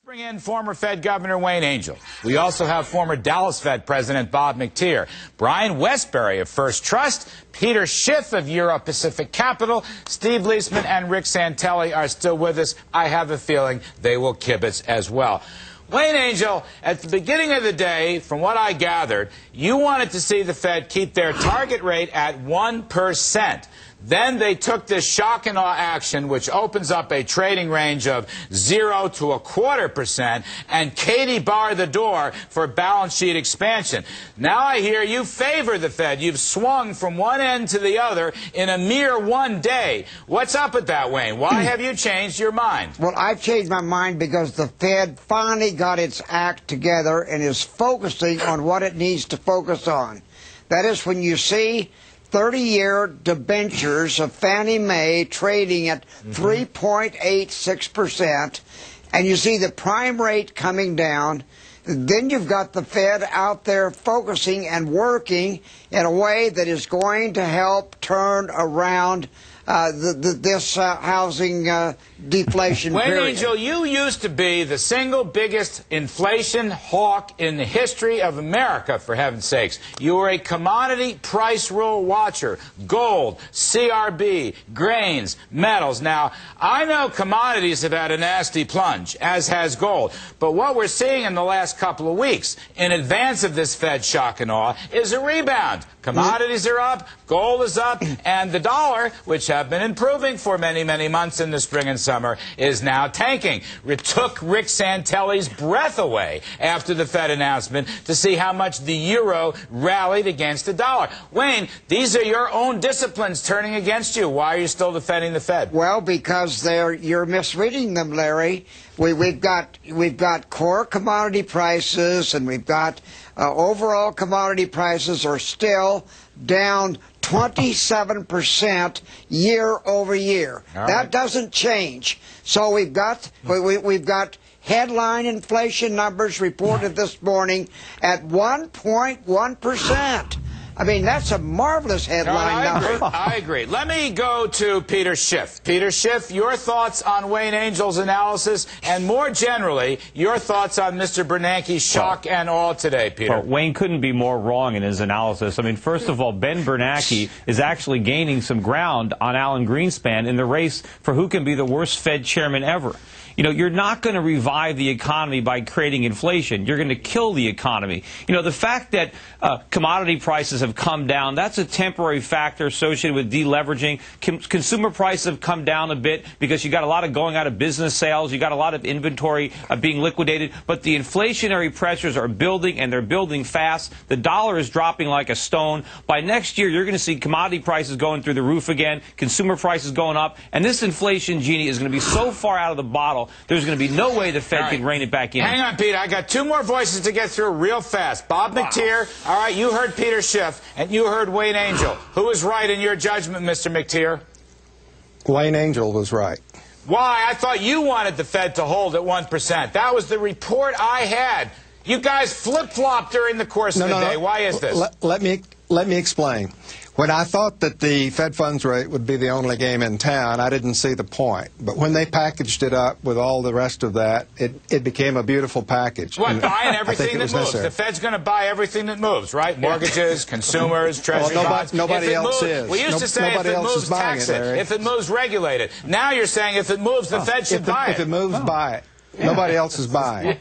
Bring in former Fed Governor Wayne Angell. We also have former Dallas Fed President Bob McTeer, Brian Westbury of First Trust, Peter Schiff of Euro Pacific Capital, Steve Leisman and Rick Santelli are still with us. I have a feeling they will kibitz as well. Wayne Angell, at the beginning of the day, from what I gathered, you wanted to see the Fed keep their target rate at 1%. Then they took this shock and awe action, which opens up a trading range of 0 to 0.25%, and Katie barred the door for balance sheet expansion. Now I hear you favor the Fed. You've swung from one end to the other in a mere one day. What's up with that, Wayne? Why have you changed your mind? Well, I've changed my mind because the Fed finally got its act together and is focusing on what it needs to focus on. That is, when you see 30-year debentures of Fannie Mae trading at 3.86%, and you see the prime rate coming down, then you've got the Fed out there focusing and working in a way that is going to help turn around this housing deflation Wayne period. Angell, you used to be the single biggest inflation hawk in the history of America, for heaven's sakes. You were a commodity price rule watcher. Gold, CRB, grains, metals. Now, I know commodities have had a nasty plunge, as has gold. But what we're seeing in the last couple of weeks, in advance of this Fed shock and awe, is a rebound. Commodities are up, gold is up, and the dollar, which have been improving for many, many months in the spring and summer, is now tanking. It took Rick Santelli's breath away after the Fed announcement to see how much the euro rallied against the dollar. Wayne, these are your own disciplines turning against you. Why are you still defending the Fed? Well, because you're misreading them, Larry. We've got core commodity prices, and we've got overall commodity prices are still down 27% year over year. All right. That doesn't change. So we've got headline inflation numbers reported this morning at 1.1%. I mean, that's a marvelous headline number. I agree. Let me go to Peter Schiff. Peter Schiff, your thoughts on Wayne Angell's analysis, and more generally, your thoughts on Mr. Bernanke's shock and awe today, Peter. Well, Wayne couldn't be more wrong in his analysis. I mean, first of all, Ben Bernanke is actually gaining some ground on Alan Greenspan in the race for who can be the worst Fed chairman ever. You know, you're not going to revive the economy by creating inflation. You're going to kill the economy. You know, the fact that commodity prices have come down, that's a temporary factor associated with deleveraging. Consumer prices have come down a bit because you got a lot of going out of business sales. You got a lot of inventory being liquidated. But the inflationary pressures are building, and they're building fast. The dollar is dropping like a stone. By next year, you're going to see commodity prices going through the roof again, consumer prices going up, and this inflation genie is going to be so far out of the bottle, there's going to be no way the Fed can rein it back in. Hang on, Peter. I got two more voices to get through real fast. Bob McTeer. All right, you heard Peter Schiff, and you heard Wayne Angell. Who was right in your judgment, Mr. McTeer? Wayne Angell was right. Why? I thought you wanted the Fed to hold at 1%. That was the report I had. You guys flip-flopped during the course of the day. Why is this? Let me explain. When I thought that the Fed funds rate would be the only game in town, I didn't see the point. But when they packaged it up with all the rest of that, it became a beautiful package. What, buying everything that moves? Necessary. The Fed's going to buy everything that moves, right? Mortgages, consumers, treasury bonds. Nobody else is. We used to say if it moves, tax it. If it moves, regulate it. Now you're saying if it moves, the Fed should buy it. If it moves, buy it. Nobody else is buying.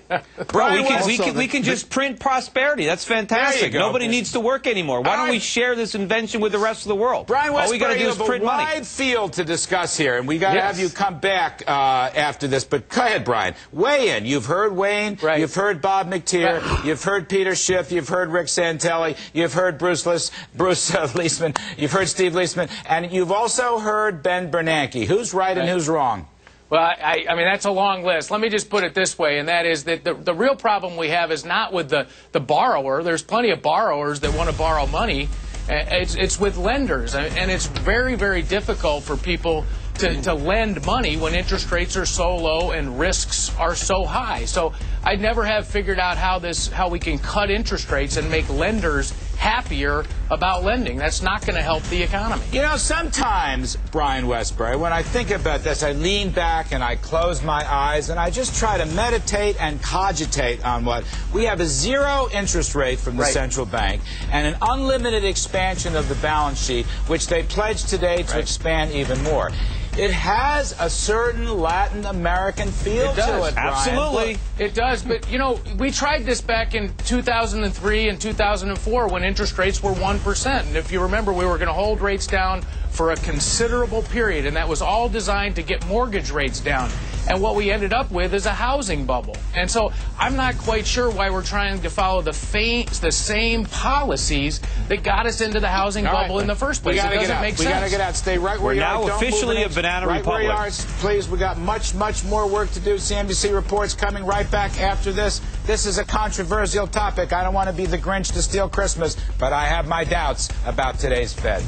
We can just print prosperity. That's fantastic. Nobody needs to work anymore. Why don't we share this invention with the rest of the world? Brian All we got to do is print money. Wide field to discuss here, and we got to have you come back after this. But go ahead, Brian. Weigh in. You've heard Wayne. Right. You've heard Bob McTeer. Right. You've heard Peter Schiff. You've heard Rick Santelli. You've heard Bruce Leisman. You've heard Steve Leisman, and you've also heard Ben Bernanke. Who's right and who's wrong? Well, I mean, that's a long list. Let me just put it this way, and that is that the real problem we have is not with the borrower. There's plenty of borrowers that want to borrow money. It's with lenders, and it's very, very difficult for people to lend money when interest rates are so low and risks are so high. So I never have figured out how we can cut interest rates and make lenders happier about lending. That's not going to help the economy. You know, sometimes, Brian Westbury, when I think about this, I lean back and I close my eyes and I just try to meditate and cogitate on what we have: a zero interest rate from the central bank and an unlimited expansion of the balance sheet, which they pledged today to expand even more. It has a certain Latin American feel to it, Brian. Absolutely. It does, but, you know, we tried this back in 2003 and 2004 when interest rates were 1%. And if you remember, we were going to hold rates down for a considerable period, and that was all designed to get mortgage rates down. And what we ended up with is a housing bubble. And so I'm not quite sure why we're trying to follow the same policies that got us into the housing bubble in the first place. It doesn't make sense. We got to get out. Stay right where you are. We're now officially a banana republic. Right where you are, please. We got much more work to do. CNBC reports coming right back after this. This is a controversial topic. I don't want to be the Grinch to steal Christmas, but I have my doubts about today's Fed.